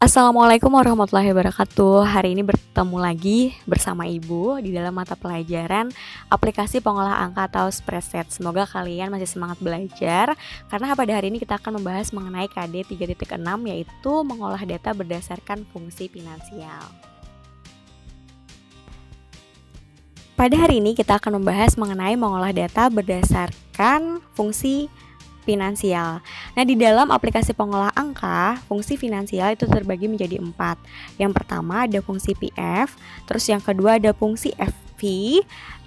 Assalamualaikum warahmatullahi wabarakatuh. Hari ini bertemu lagi bersama Ibu di dalam mata pelajaran aplikasi pengolah angka atau spreadsheet. Semoga kalian masih semangat belajar karena pada hari ini kita akan membahas mengenai KD 3.6 yaitu mengolah data berdasarkan fungsi finansial. Pada hari ini kita akan membahas mengenai mengolah data berdasarkan fungsi finansial. Nah, di dalam aplikasi pengolah angka, fungsi finansial itu terbagi menjadi 4. Yang pertama ada fungsi PF, terus yang kedua ada fungsi FV,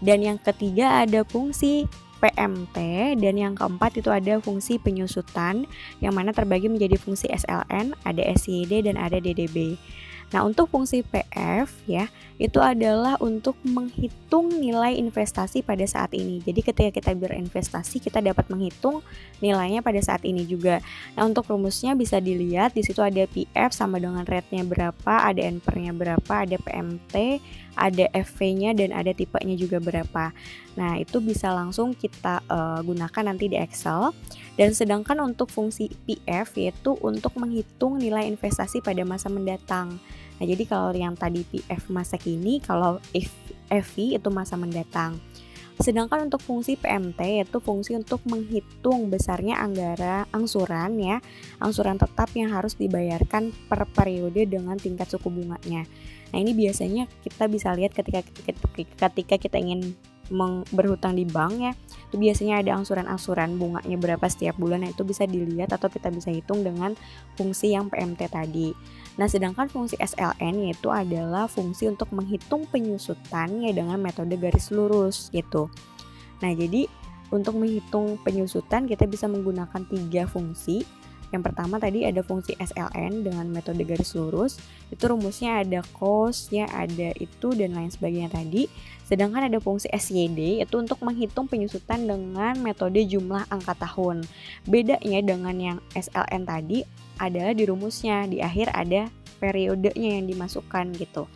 dan yang ketiga ada fungsi PMT, dan yang keempat itu ada fungsi penyusutan, yang mana terbagi menjadi fungsi SLN, ada SYD, dan ada DDB. Nah, untuk fungsi PF ya, itu adalah untuk menghitung nilai investasi pada saat ini. Jadi ketika kita berinvestasi, kita dapat menghitung nilainya pada saat ini juga. Nah, untuk rumusnya bisa dilihat di situ ada PF sama dengan rate-nya berapa, ada NPR-nya berapa, ada PMT, ada FV-nya dan ada tipenya juga berapa. Nah, itu bisa langsung kita gunakan nanti di Excel. Dan sedangkan untuk fungsi PF yaitu untuk menghitung nilai investasi pada masa mendatang. Nah, jadi kalau yang tadi PF masa kini, kalau FV itu masa mendatang. Sedangkan untuk fungsi PMT yaitu fungsi untuk menghitung besarnya angsuran ya, angsuran tetap yang harus dibayarkan per periode dengan tingkat suku bunganya. Nah, ini biasanya kita bisa lihat ketika kita ingin berhutang di bank ya, itu biasanya ada angsuran bunganya berapa setiap bulan. Nah, itu bisa dilihat atau kita bisa hitung dengan fungsi yang PMT tadi. Nah, sedangkan fungsi SLN yaitu adalah fungsi untuk menghitung penyusutannya dengan metode garis lurus gitu. Nah, jadi untuk menghitung penyusutan kita bisa menggunakan 3 fungsi. Yang pertama tadi ada fungsi SLN dengan metode garis lurus, itu rumusnya ada cos ya, ada itu dan lain sebagainya tadi. Sedangkan ada fungsi SYD yaitu untuk menghitung penyusutan dengan metode jumlah angka tahun. Bedanya dengan yang SLN tadi adalah di rumusnya, di akhir ada periodenya yang dimasukkan gitu.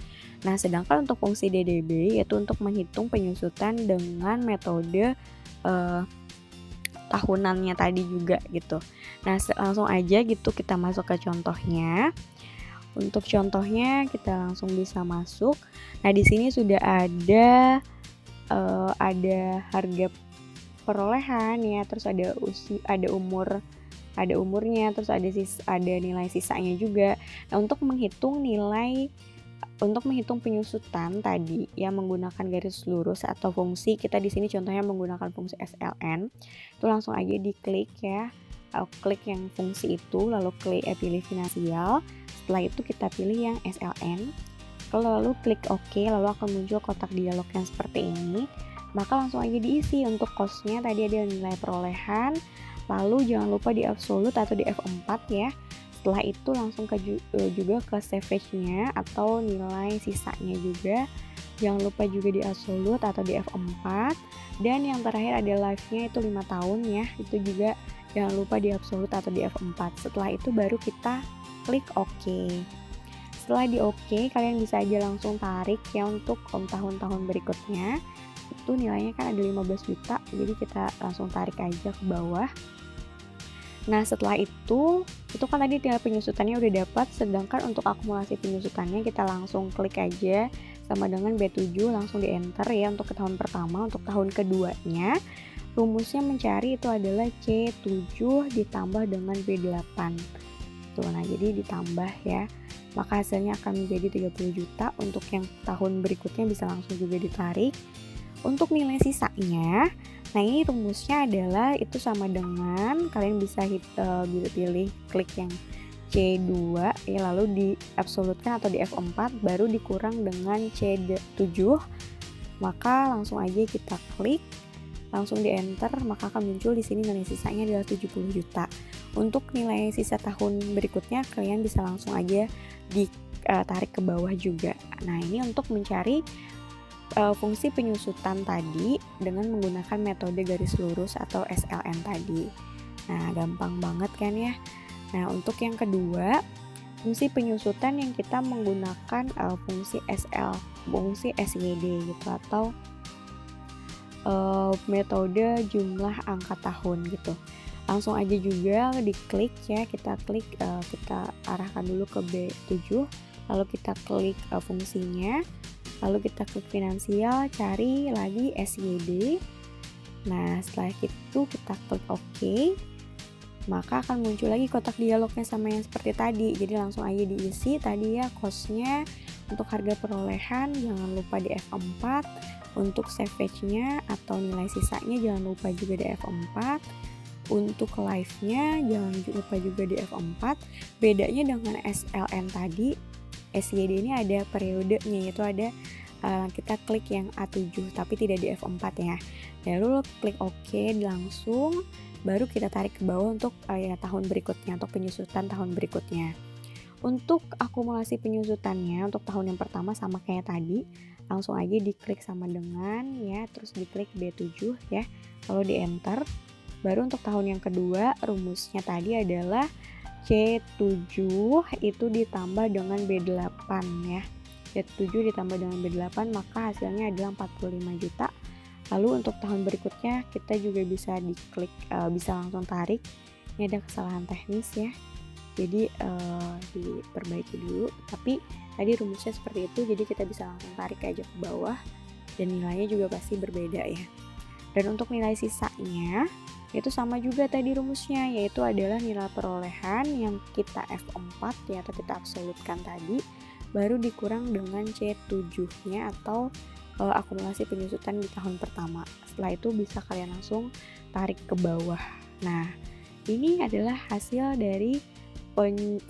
Nah, sedangkan untuk fungsi DDB yaitu untuk menghitung penyusutan dengan metode tahunannya tadi juga gitu. Nah, langsung aja gitu kita masuk ke contohnya. Untuk contohnya kita langsung bisa masuk. Nah, di sini sudah ada harga perolehan ya, terus ada umurnya, terus ada nilai sisanya juga. Nah, untuk menghitung penyusutan tadi yang menggunakan garis lurus atau fungsi, kita di sini contohnya menggunakan fungsi SLN. Itu langsung aja diklik ya. Klik yang fungsi itu, lalu pilih finansial. Setelah itu kita pilih yang SLN. Lalu klik OK, lalu akan muncul kotak dialog yang seperti ini. Maka langsung aja diisi. Untuk cost-nya tadi ada nilai perolehan. Lalu jangan lupa di absolute atau di F4 ya. Setelah itu langsung juga ke savage-nya atau nilai sisanya juga. Jangan lupa juga di absolute atau di F4. Dan yang terakhir ada life-nya itu 5 tahun ya. Itu juga jangan lupa di absolute atau di F4. Setelah itu baru kita klik OK. Setelah di OK, kalian bisa aja langsung tarik ya untuk tahun-tahun berikutnya. Itu nilainya kan ada 15 juta. Jadi kita langsung tarik aja ke bawah. Nah, setelah itu kan tadi tinggal penyusutannya udah dapat, sedangkan untuk akumulasi penyusutannya kita langsung klik aja sama dengan B7, langsung di enter ya untuk ke tahun pertama. Untuk tahun keduanya rumusnya mencari itu adalah C7 ditambah dengan B8 tuh. Nah, jadi ditambah ya, maka hasilnya akan menjadi 30 juta. Untuk yang tahun berikutnya bisa langsung juga ditarik. Untuk nilai sisanya, nah ini rumusnya adalah itu sama dengan kalian bisa pilih klik yang C2 ya, lalu di absolutkan atau di F4 baru dikurang dengan C7, maka langsung aja kita klik, langsung di enter, maka akan muncul di sini nilai sisanya adalah 70 juta. Untuk nilai sisa tahun berikutnya kalian bisa langsung aja ditarik ke bawah juga. Nah, ini untuk mencari fungsi penyusutan tadi dengan menggunakan metode garis lurus atau SLN tadi. Nah, gampang banget kan ya. Nah, untuk yang kedua, fungsi penyusutan yang kita menggunakan fungsi SYD gitu atau metode jumlah angka tahun gitu. Langsung aja juga diklik ya, kita klik, kita arahkan dulu ke B7, lalu kita klik fungsinya, lalu kita klik finansial, cari lagi SYD. Nah setelah itu kita klik OK, maka akan muncul lagi kotak dialognya sama yang seperti tadi. Jadi langsung aja diisi tadi ya cost-nya. Untuk harga perolehan jangan lupa di F4, untuk savage-nya atau nilai sisanya jangan lupa juga di F4, untuk live-nya jangan lupa juga di F4. Bedanya dengan SLN tadi, SYD ini ada periodenya, yaitu ada kita klik yang A7 tapi tidak di F4 ya. Lalu klik OK langsung, baru kita tarik ke bawah untuk tahun berikutnya, untuk penyusutan tahun berikutnya. Untuk akumulasi penyusutannya untuk tahun yang pertama sama kayak tadi, langsung aja diklik sama dengan ya, terus diklik B7 ya, lalu di enter. Baru untuk tahun yang kedua rumusnya tadi adalah C7 itu ditambah dengan B8 ya. C7 ditambah dengan B8 maka hasilnya adalah 45 juta. Lalu untuk tahun berikutnya kita juga bisa diklik, bisa langsung tarik. Ini ada kesalahan teknis ya, jadi diperbaiki dulu, tapi tadi rumusnya seperti itu, jadi kita bisa langsung tarik aja ke bawah dan nilainya juga pasti berbeda ya. Dan untuk nilai sisanya itu sama juga tadi rumusnya, yaitu adalah nilai perolehan yang kita F4 ya, atau kita absolutkan tadi, baru dikurang dengan C7 nya atau akumulasi penyusutan di tahun pertama. Setelah itu bisa kalian langsung tarik ke bawah. Nah ini adalah hasil dari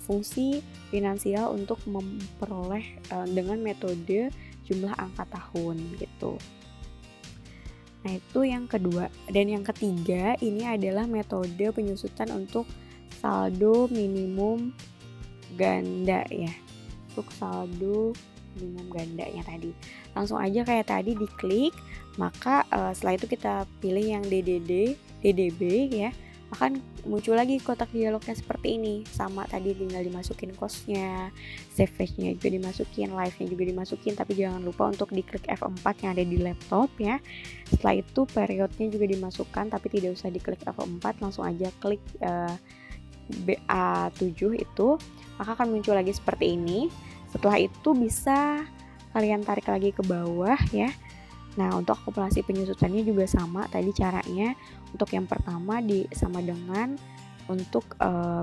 fungsi finansial untuk memperoleh dengan metode jumlah angka tahun gitu. Nah itu yang kedua. Dan yang ketiga ini adalah metode penyusutan untuk saldo minimum ganda ya, untuk saldo minimum gandanya tadi. Langsung aja kayak tadi diklik, maka setelah itu kita pilih yang DDB ya, akan muncul lagi kotak dialognya seperti ini. Sama tadi tinggal dimasukin cost-nya, savage-nya juga dimasukin, live-nya juga dimasukin, tapi jangan lupa untuk diklik F4 yang ada di laptop ya. Setelah itu periodnya juga dimasukkan, tapi tidak usah diklik F4, langsung aja klik BA7 itu, maka akan muncul lagi seperti ini. Setelah itu bisa kalian tarik lagi ke bawah ya. Nah untuk akumulasi penyusutannya juga sama tadi caranya. Untuk yang pertama sama dengan untuk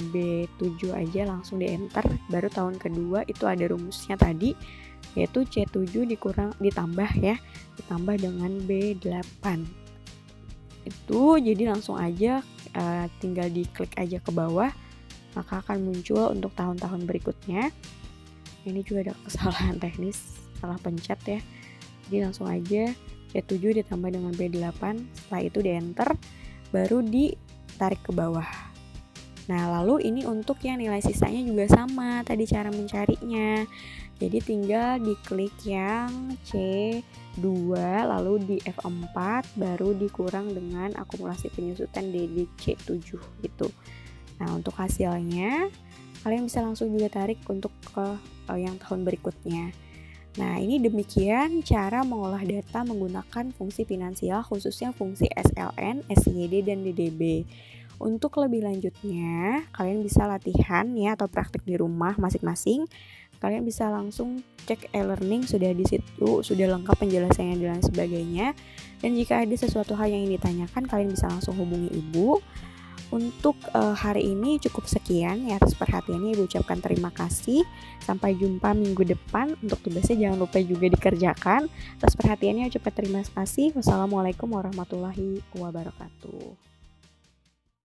B7 aja langsung di enter. Baru tahun kedua itu ada rumusnya tadi, yaitu C7 ditambah ya, ditambah dengan B8 itu. Jadi langsung aja tinggal diklik aja ke bawah, maka akan muncul untuk tahun-tahun berikutnya. Ini juga ada kesalahan teknis, salah pencet ya. Jadi langsung aja C7 ditambah dengan B8, setelah itu di enter, baru ditarik ke bawah. Nah lalu ini untuk yang nilai sisanya juga sama tadi cara mencarinya. Jadi tinggal diklik yang C2 lalu di F4, baru dikurang dengan akumulasi penyusutan di C7 gitu. Nah untuk hasilnya kalian bisa langsung juga tarik untuk ke yang tahun berikutnya. Nah ini demikian cara mengolah data menggunakan fungsi finansial, khususnya fungsi SLN, SYD, dan DDB. Untuk lebih lanjutnya kalian bisa latihan ya atau praktik di rumah masing-masing. Kalian bisa langsung cek e-learning, sudah di situ sudah lengkap penjelasannya dan sebagainya. Dan jika ada sesuatu hal yang ingin ditanyakan, kalian bisa langsung hubungi Ibu. Untuk hari ini cukup sekian ya, atas perhatiannya Ibu ucapkan terima kasih. Sampai jumpa minggu depan. Untuk tugasnya jangan lupa juga dikerjakan. Atas perhatiannya ucapkan terima kasih. Wassalamualaikum warahmatullahi wabarakatuh.